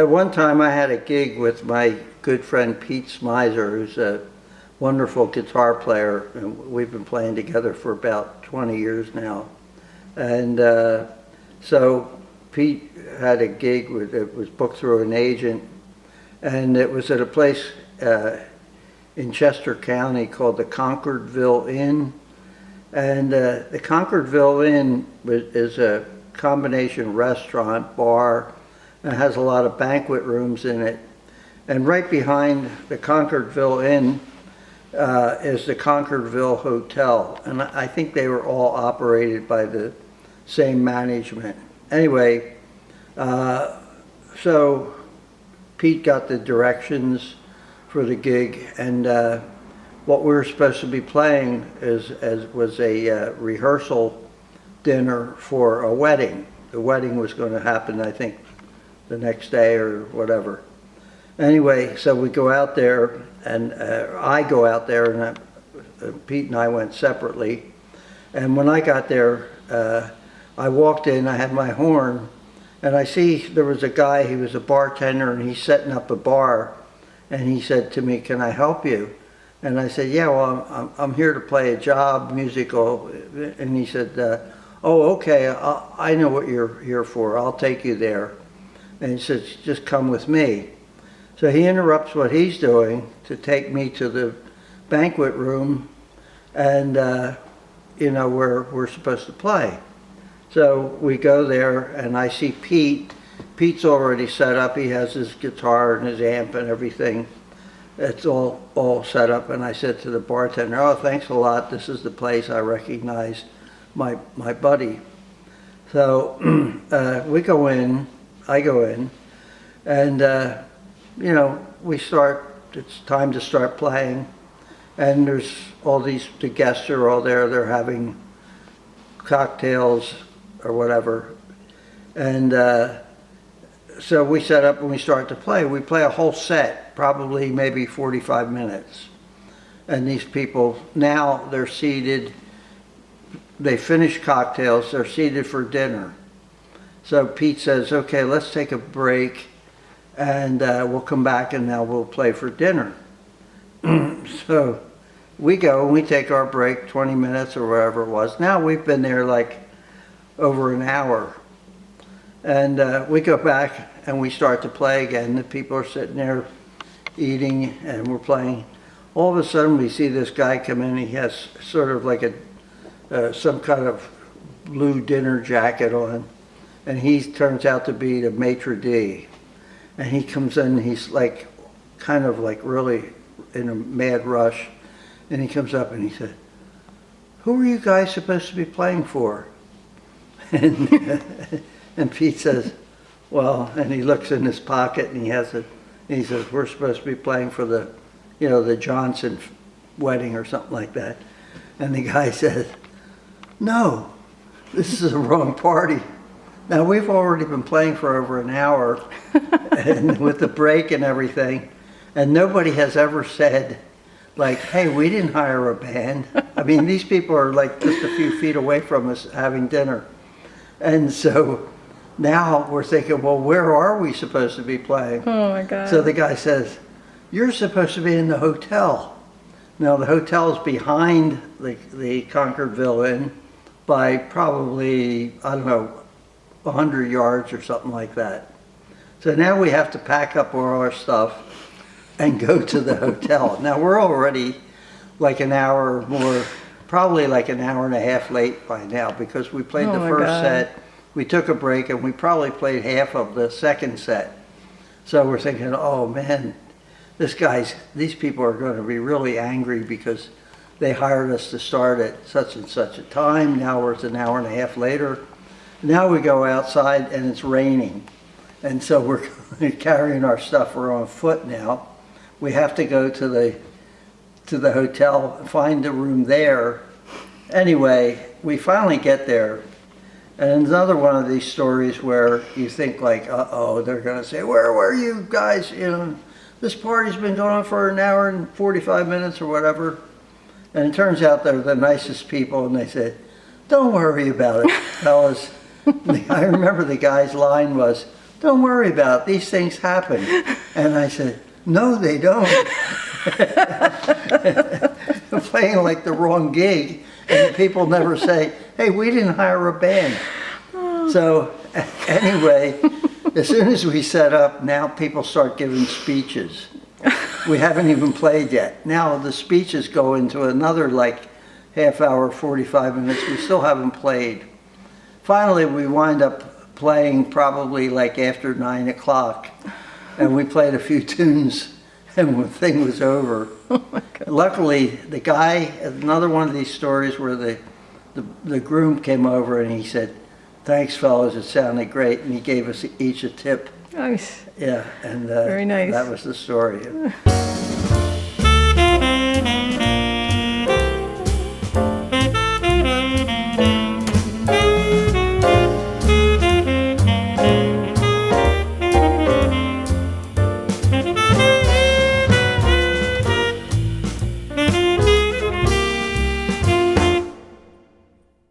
One time I had a gig with my good friend Pete Smizer, who's a wonderful guitar player, and we've been playing together for about 20 years now. And so Pete had a gig it was booked through an agent, and it was at a place in Chester County called the Concordville Inn. And the Concordville Inn is a combination restaurant, bar, and it has a lot of banquet rooms in it. And right behind the Concordville Inn is the Concordville Hotel. And I think they were all operated by the same management. Anyway, so Pete got the directions for the gig, and what we were supposed to be playing was a rehearsal dinner for a wedding. The wedding was going to happen, I think, the next day or whatever. Anyway, so we go out there, and I go out there, and Pete and I went separately. And when I got there, I walked in, I had my horn, and I see there was a guy, he was a bartender, and he's setting up a bar, and he said to me, "Can I help you?" And I said, "Yeah, well, I'm here to play a job, musical." And he said, "Oh, okay, I know what you're here for. I'll take you there." And he said, "Just come with me." So he interrupts what he's doing to take me to the banquet room, and you know, where we're supposed to play. So we go there, and I see Pete. Pete's already set up. He has his guitar and his amp and everything. It's all set up. And I said to the bartender, "Oh, thanks a lot. This is the place. I recognize my buddy." So we go in. I go in, and you know, we start. It's time to start playing, and there's all the guests are all there. They're having cocktails or whatever, and so we set up and we start to play. We play a whole set, probably maybe 45 minutes. And these people, now they're seated, they finish cocktails, they're seated for dinner. So Pete says, "Okay, let's take a break, and we'll come back and now we'll play for dinner." So we go and we take our break, 20 minutes or whatever it was. Now we've been there like over an hour. And we go back and we start to play again. The people are sitting there eating and we're playing. All of a sudden we see this guy come in. He has sort of like some kind of blue dinner jacket on. And he turns out to be the maitre d'. And he comes in, he's like, kind of like really in a mad rush. And he comes up and he said, "Who are you guys supposed to be playing for?" And Pete says, "Well," and he looks in his pocket and he has it, and he says, "We're supposed to be playing for the, you know, the Johnson wedding or something like that." And the guy says, "No, this is the wrong party. Now we've already been playing for over an hour and with the break and everything, and nobody has ever said like, 'Hey, we didn't hire a band.' I mean, these people are like just a few feet away from us having dinner." And so now we're thinking, well, where are we supposed to be playing? Oh my God. So the guy says, "You're supposed to be in the hotel." Now the hotel is behind the Concordville Inn by probably, I don't know, 100 yards or something like that. So now we have to pack up all our stuff and go to the hotel. Now we're already like an hour or more, probably like an hour and a half late by now, because we played the first set, we took a break, and we probably played half of the second set. So we're thinking, oh man, these people are going to be really angry because they hired us to start at such and such a time. Now it's an hour and a half later. Now we go outside and it's raining. And so we're carrying our stuff, we're on foot now. We have to go to the hotel, find a room there. Anyway, we finally get there. And another one of these stories where you think like, uh-oh, they're going to say, "Where were you guys? You know, this party's been going on for an hour and 45 minutes or whatever." And it turns out they're the nicest people, and they said, "Don't worry about it, fellas." I remember the guy's line was, don't worry about it. These things happen. And I said, no, they don't. I'm playing like the wrong gig, and people never say, hey, we didn't hire a band. So anyway, as soon as we set up, now people start giving speeches. We haven't even played yet. Now the speeches go into another like half hour, 45 minutes. We still haven't played. Finally, we wind up playing probably like after 9 o'clock, and we played a few tunes, and the thing was over. Oh my God. Luckily, the guy, another one of these stories where the groom came over and he said, thanks fellas, it sounded great, and he gave us each a tip. Nice. Yeah, and Very nice. that was the story.